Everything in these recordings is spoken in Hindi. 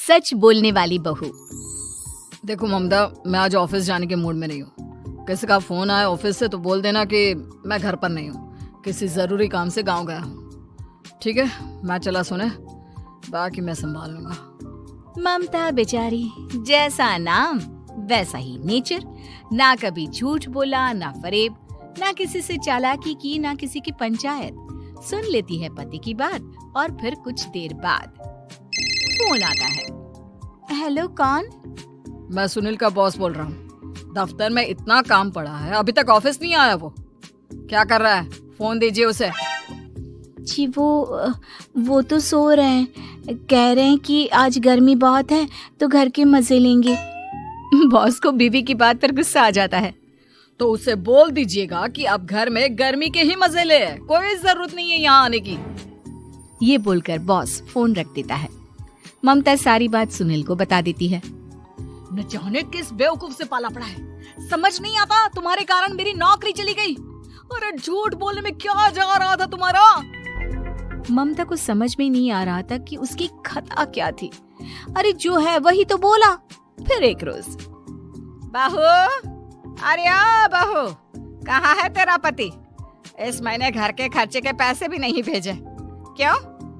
सच बोलने वाली बहू। देखो ममता, मैं आज ऑफिस जाने के मूड में नहीं हूँ। किसी का फोन आया ऑफिस से तो बोल देना कि मैं घर पर नहीं हूँ, किसी जरूरी काम से गांव गया हूँ। ठीक है, मैं चला सोने, बाकी मैं संभाल लूंगा। ममता बेचारी, जैसा नाम वैसा ही नेचर। ना कभी झूठ बोला, ना फरेब, ना किसी से चालाकी की, ना किसी की पंचायत। सुन लेती है पति की बात और फिर कुछ देर बाद फोन आता है। हेलो, कौन? मैं सुनील का बॉस बोल रहा हूँ। दफ्तर में इतना काम पड़ा है, अभी तक ऑफिस नहीं आया। वो क्या कर रहा है? फोन दीजिए उसे। जी वो तो सो रहे हैं, कह रहे हैं कि आज गर्मी बहुत है तो घर के मजे लेंगे। बॉस को बीवी की बात पर गुस्सा आ जाता है। तो उसे बोल दीजिएगा कि अब घर में गर्मी के ही मजे ले, कोई जरूरत नहीं है यहाँ आने की। ये बोलकर बॉस फोन रख देता है। ममता सारी बात सुनील को बता देती है। न जाने किस बेवकूफ से पाला पड़ा है, समझ नहीं आता। तुम्हारे कारण मेरी नौकरी चली गई। अरे झूठ बोलने में क्या जा रहा था तुम्हारा? ममता को समझ में नहीं आ रहा था कि उसकी खता क्या थी। अरे जो है वही तो बोला। फिर एक रोज, बहू, अरे बहू, कहाँ है तेरा पति? इस महीने घर के खर्चे के पैसे भी नहीं भेजे। क्यों?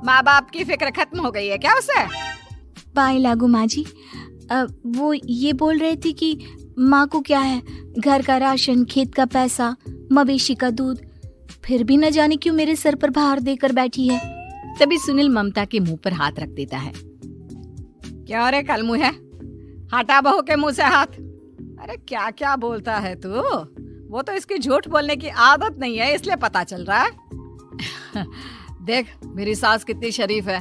माँ बाप की फिक्र खत्म हो गई है क्या उसे? पाए लागू माँ जी, वो ये बोल रहे थे कि माँ को क्या है, घर का राशन, खेत का पैसा, मवेशी का दूध, फिर भी न जाने क्यों मेरे सर पर भार देकर बैठी है। तभी सुनील ममता के मुंह पर हाथ रख देता है। क्या रे कलमुँ है, हटा बहू के मुंह से हाथ। अरे क्या क्या बोलता है तू? वो तो इसकी झूठ बोलने की आदत नहीं है, इसलिए पता चल रहा है। देख मेरी सास कितनी शरीफ है।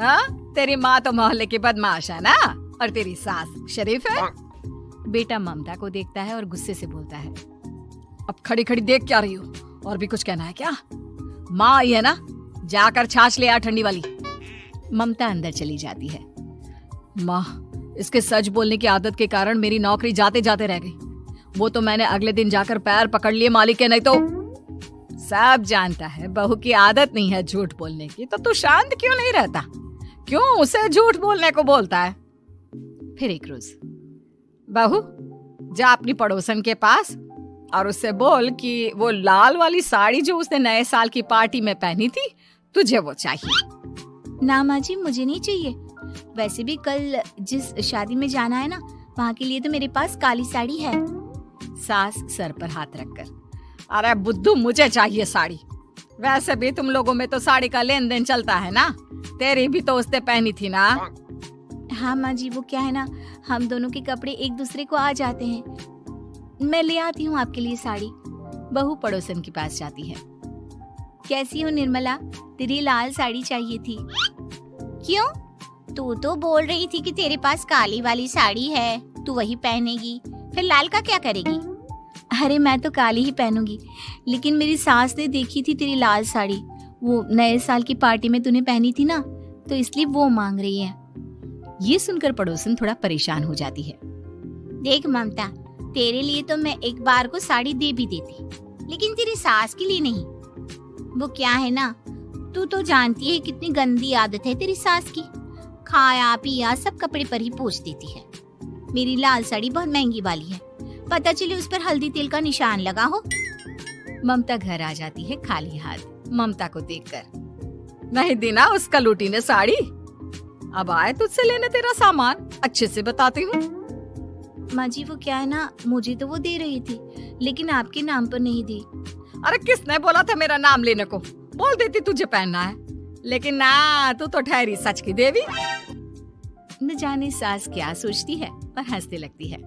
हाँ, तेरी माँ तो मोहल्ले की बदमाश है ना, और तेरी सास शरीफ है। बेटा ममता को देखता है और गुस्से से बोलता है। अब खड़ी खड़ी देख क्या रही हो? और भी कुछ कहना है क्या? माँ आई है ना, जाकर छाछ ले आ ठंडी वाली। ममता अंदर चली जाती है। माँ, इसके सच बोलने की आदत के कारण मेरी नौकरी जाते जाते रह गई। वो तो मैंने अगले दिन जाकर पैर पकड़ लिए मालिक के। नहीं तो सब जानता है बहू की आदत नहीं है झूठ बोलने की, तो तू शांत क्यों नहीं रहता? क्यों उसे झूठ बोलने को बोलता है? फिर एक रोज, बहू जा अपनी पड़ोसन के पास और उससे बोल कि वो लाल वाली साड़ी जो उसने नए साल की पार्टी में पहनी थी, तुझे वो चाहिए। ना माँ जी, मुझे नहीं चाहिए। वैसे भी कल जिस शादी में जाना है ना, वहाँ के लिए तो मेरे पास काली साड़ी है। सास सर पर हाथ रखकर, अरे बुद्धू, मुझे चाहिए साड़ी। वैसे भी तुम लोगों में तो साड़ी का लेन देन चलता है ना, तेरी भी तो उसने पहनी थी ना। हाँ माँ जी, वो क्या है ना, हम दोनों के कपड़े एक दूसरे को आ जाते हैं। मैं ले आती हूँ आपके लिए साड़ी। बहू पड़ोसन के पास जाती है। कैसी हो निर्मला, तेरी लाल साड़ी चाहिए थी। क्यों? तू तो बोल रही थी कि तेरे पास काली वाली साड़ी है, तू वही पहनेगी, फिर लाल का क्या करेगी? अरे मैं तो काली ही पहनूंगी, लेकिन मेरी सास ने देखी थी तेरी लाल साड़ी, वो नए साल की पार्टी में तूने पहनी थी ना, तो इसलिए वो मांग रही है। ये सुनकर पड़ोसन थोड़ा परेशान हो जाती है। देख ममता, तेरे लिए तो मैं एक बार को साड़ी दे भी देती, लेकिन तेरी सास के लिए नहीं। वो क्या है ना, तू तो जानती है कितनी गंदी आदत है तेरी सास की, खाया पिया सब कपड़े पर ही पोंछ देती है। मेरी लाल साड़ी बहुत महंगी वाली है, पता चले उस पर हल्दी तेल का निशान लगा हो। ममता घर आ जाती है खाली हाथ। ममता को देखकर, नहीं देना उसका लूटी ने साड़ी। अब आए तुझसे लेने तेरा सामान, अच्छे से बताती हूँ। माँ जी वो क्या है ना, मुझे तो वो दे रही थी, लेकिन आपके नाम पर नहीं दी। अरे किसने बोला था मेरा नाम लेने को? बोल देती तुझे पहनना है, लेकिन ना, तू तो ठहरी सच की देवी। न जाने सास क्या सोचती है, पर हंसने लगती है।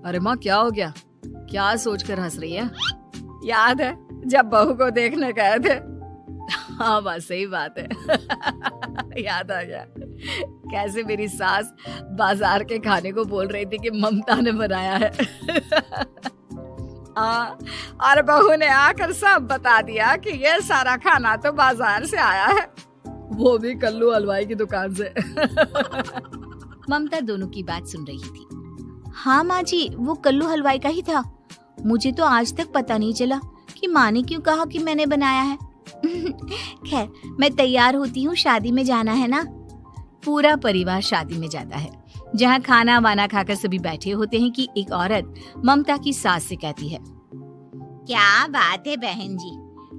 अरे माँ, क्या हो गया? क्या सोचकर हंस रही है? याद है जब बहू को देखने गए थे? हाँ बस सही बात है। याद आ गया कैसे मेरी सास बाजार के खाने को बोल रही थी कि ममता ने बनाया है। और बहू ने आकर सब बता दिया कि ये सारा खाना तो बाजार से आया है, वो भी कल्लू हलवाई की दुकान से। ममता दोनों की बात सुन रही थी। हाँ माँ जी, वो कल्लू हलवाई का ही था। मुझे तो आज तक पता नहीं चला कि माँ ने क्यों कहा कि मैंने बनाया है। खैर, मैं तैयार होती हूँ, शादी में जाना है ना। पूरा परिवार शादी में जाता है, जहाँ खाना वाना खाकर सभी बैठे होते हैं कि एक औरत ममता की सास से कहती है, क्या बात है बहन जी,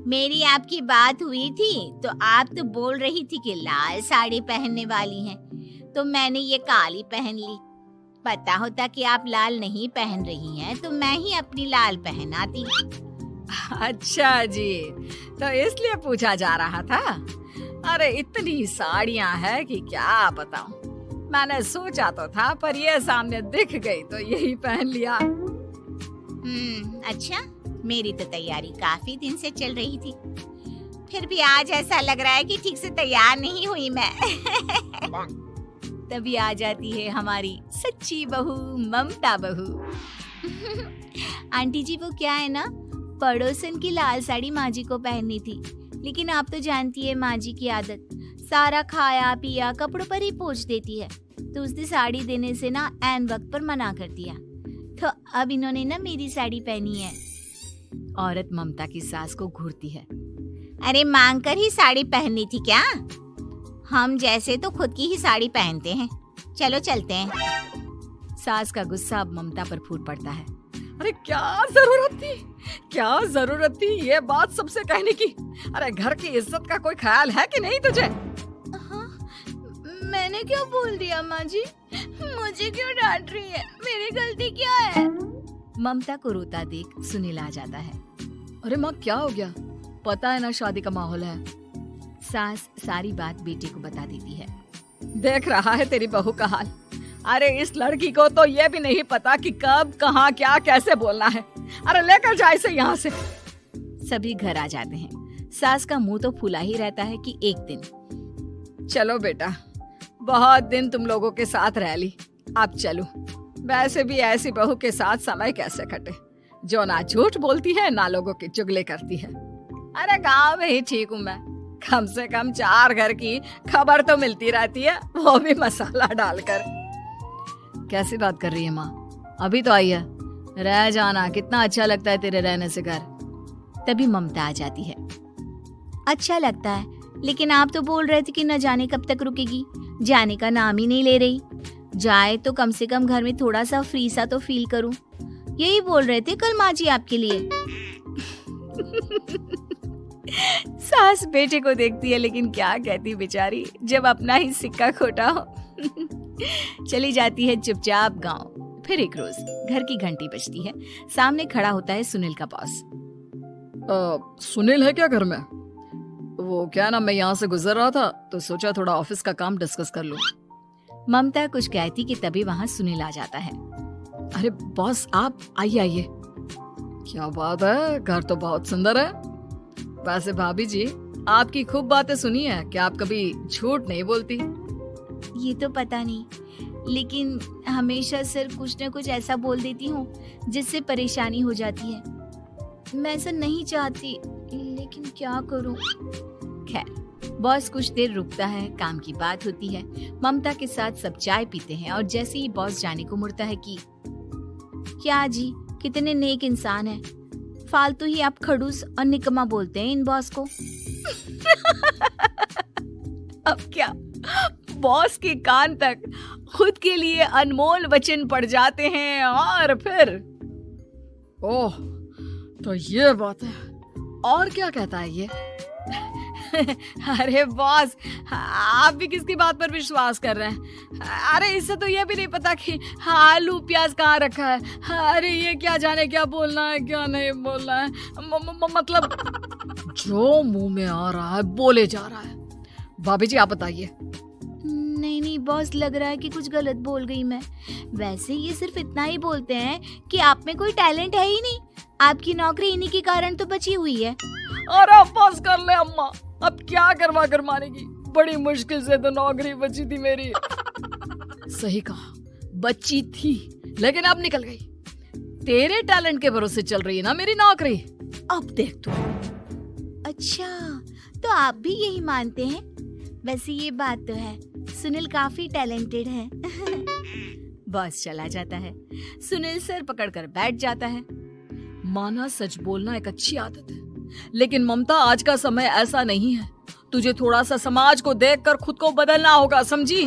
मेरी आपकी बात हुई थी तो आप तो बोल रही थी कि लाल साड़ी पहनने वाली हैं, तो मैंने ये काली पहन ली। पता होता कि आप लाल नहीं पहन रही हैं तो मैं ही अपनी लाल पहनाती। अच्छा जी, तो इसलिए पूछा जा रहा था। अरे इतनी साड़ियां हैं कि क्या बताऊं। मैंने सोचा तो था, पर ये सामने दिख गई तो यही पहन लिया। अच्छा, मेरी तो तैयारी काफी दिन से चल रही थी, फिर भी आज ऐसा लग रहा है कि ठीक से तैयार नहीं हुई मैं। तभी आ जाती है हमारी सच्ची बहू, ममता बहू। आंटी जी, वो क्या है ना, पड़ोसन की लाल साड़ी माँ जी को पहननी थी, लेकिन आप तो जानती है माँ जी की आदत, सारा खाया पिया कपड़ों पर ही पोंछ देती है, तो उसने साड़ी देने से ना ऐन वक्त पर मना कर दिया, तो अब इन्होंने ना मेरी साड़ी पहनी है। औरत ममता की सास को घूरती है, अरे मांग कर ही साड़ी पहननी थी क्या? हम जैसे तो खुद की ही साड़ी पहनते हैं, चलो चलते हैं। सास का गुस्सा अब ममता पर फूट पड़ता है। अरे क्या जरूरत थी ये बात सबसे कहने की? अरे घर की इज्जत का कोई ख्याल है कि नहीं तुझे? हाँ, मैंने क्या बोल दिया माँ जी? मुझे क्यों डांट रही है? मेरी गलती क्या है? ममता को रोता देख सुनील आ जाता है। अरे माँ, क्या हो गया? पता है ना शादी का माहौल है। सास सारी बात बेटे को बता देती है। देख रहा है तेरी बहू का हाल। अरे इस लड़की को तो ये भी नहीं पता कि कब कहाँ क्या कैसे बोलना है। अरे लेकर जा इसे यहाँ से। सभी घर आ जाते हैं। सास का मुंह तो फूला ही रहता है कि एक दिन, चलो बेटा, बहुत दिन तुम लोगों के साथ रह ली, अब चलो। वैसे भी ऐसी बहू के साथ समय कैसे कटे, जो ना झूठ बोलती है ना लोगों की चुगली करती है। अरे गाँव में ही ठीक हूँ मैं, कम से कम 4 घर की खबर तो मिलती रहती है, वो भी मसाला डालकर। कैसी बात कर रही है माँ? अभी तो आई है, रह जाना, कितना अच्छा लगता है तेरे रहने से घर। तभी ममता आ जाती है। अच्छा लगता है, लेकिन आप तो बोल रहे थे कि न जाने कब तक रुकेगी, जाने का नाम ही नहीं ले रही। जाए तो कम से कम घर में थोड़ा सा फ्री सा तो फील करूं, यही बोल रहे थे कल माँ जी आपके लिए। सास बेटे को देखती है, लेकिन क्या कहती बेचारी, जब अपना ही सिक्का खोटा हो। चली जाती है चुपचाप गांव। फिर एक रोज घर की घंटी बजती है। सामने खड़ा होता है सुनील का बॉस। सुनील है क्या घर में? वो क्या ना, मैं यहाँ से गुजर रहा था तो सोचा थोड़ा ऑफिस का काम डिस्कस कर लूं। ममता कुछ कहती कि तभी वहाँ सुनील आ जाता है। अरे बॉस, आप आइए आइए। क्या बात है, घर तो बहुत सुंदर है। वैसे भाभी जी, आपकी खूब बातें सुनी है कि आप कभी झूठ नहीं बोलती। ये तो पता नहीं, लेकिन हमेशा सिर्फ कुछ न कुछ ऐसा बोल देती हूँ जिससे परेशानी हो जाती है। मैं ऐसा नहीं चाहती, लेकिन क्या करूँ। खैर, बॉस कुछ देर रुकता है, काम की बात होती है। ममता के साथ सब चाय पीते हैं और जैसे ही बॉस जाने को मुड़ता है कि क्या जी, कितने नेक इंसान हैं, फालतू ही आप खड़ूस और निकम्मा बोलते हैं इन बॉस को। अब क्या, बॉस के कान तक खुद के लिए अनमोल वचन पड़ जाते हैं और फिर ओह, तो ये बात है। और क्या कहता है ये? अरे बॉस, आप भी किसकी बात पर विश्वास कर रहे हैं? अरे इससे तो ये भी नहीं पता कि आलू प्याज कहाँ रखा है। अरे ये क्या जाने क्या बोलना है क्या नहीं बोलना है। मतलब जो मुंह में आ रहा है बोले जा रहा है। भाभी जी आप बताइए। नहीं बॉस, लग रहा है कि कुछ गलत बोल गई मैं। वैसे ये सिर्फ इतना ही बोलते हैं कि आप में कोई टैलेंट है ही नहीं, आपकी नौकरी इन्हीं के कारण तो बची हुई है। अरे बस कर ले अम्मा, अब क्या करवा कर मारेगी, बड़ी मुश्किल से तो नौकरी बची थी मेरी। सही कहा, बची थी, लेकिन अब निकल गई। तेरे टैलेंट के भरोसे चल रही है ना मेरी नौकरी, अब देख तू। अच्छा, तो आप भी यही मानते हैं? वैसे ये बात तो है, सुनील काफी टैलेंटेड है। बॉस चला जाता है। सुनील सर पकड़कर बैठ जाता है। माना सच बोलना एक अच्छी आदत है, लेकिन ममता आज का समय ऐसा नहीं है। तुझे थोड़ा सा समाज को देखकर खुद को बदलना होगा, समझी?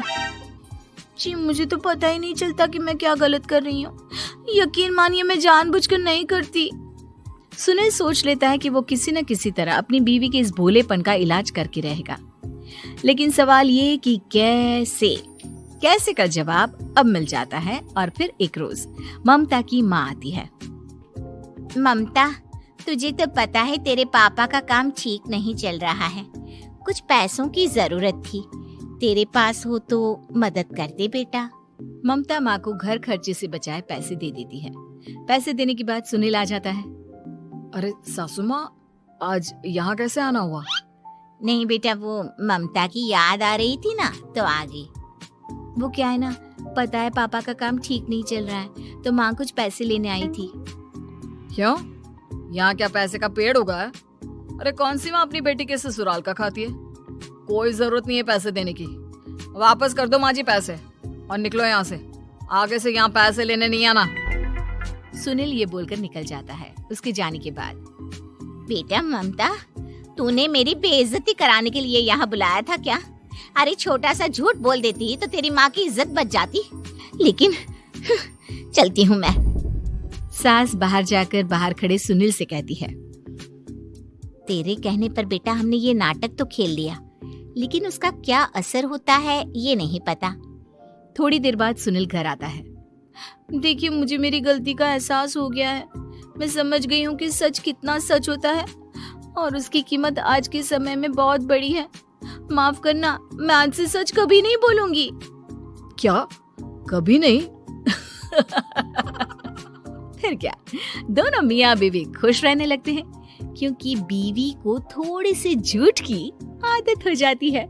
जी मुझे तो पता ही नहीं चलता कि मैं क्या गलत कर रही हूँ। यकीन मानिए मैं जानबूझकर नहीं करती। सुनील सोच लेता है कि वो किसी न किसी तरह अपनी बीवी के इस भोलेपन का इलाज करके रहेगा, लेकिन सवाल ये कि कैसे का जवाब अब मिल जाता है। और फिर एक रोज ममता की माँ आती है। ममता, तुझे तो पता है तेरे पापा का काम ठीक नहीं चल रहा है, कुछ पैसों की जरूरत थी, तेरे पास हो तो मदद कर दे बेटा। ममता माँ को घर खर्चे से बचाए पैसे दे देती है। पैसे देने के बाद सुनील आ जाता है। अरे सासू माँ, आज यहाँ कैसे आना हुआ? नहीं बेटा, वो ममता की याद आ रही थी ना तो आ गई। वो क्या है ना, पता है पापा का काम ठीक नहीं चल रहा है तो माँ कुछ पैसे लेने आई थी। क्यों? यहाँ क्या पैसे का पेड़ उगा है? अरे कौन सी माँ अपनी बेटी के ससुराल का खाती है? कोई जरूरत नहीं है पैसे देने की। वापस कर दो माँ जी पैसे और निकलो यहाँ से। आगे से यहाँ पैसे लेने नहीं आना। सुनील ये बोलकर निकल जाता है। उसके जाने के बाद, बेटा ममता, तूने मेरी बेइज्जती कराने के लिए यहाँ बुलाया था क्या? अरे छोटा सा झूठ बोल देती तो तेरी माँ की इज्जत बच जाती, लेकिन चलती हूँ मैं। सास बाहर जाकर बाहर खड़े सुनील से कहती है, तेरे कहने पर बेटा हमने ये नाटक तो खेल लिया, लेकिन उसका क्या असर होता है ये नहीं पता। थोड़ी देर बाद सुनील घर आता है। देखिए, मुझे मेरी गलती का एहसास हो गया है। मैं समझ गई हूँ कि सच कितना सच होता है और उसकी कीमत आज के समय में बहुत बड़ी है। माफ करना, मैं आज से सच कभी नहीं बोलूंगी। क्या? कभी नहीं? फिर क्या, दोनों मियाँ बीवी खुश रहने लगते हैं, क्योंकि बीवी को थोड़ी सी झूठ की आदत हो जाती है।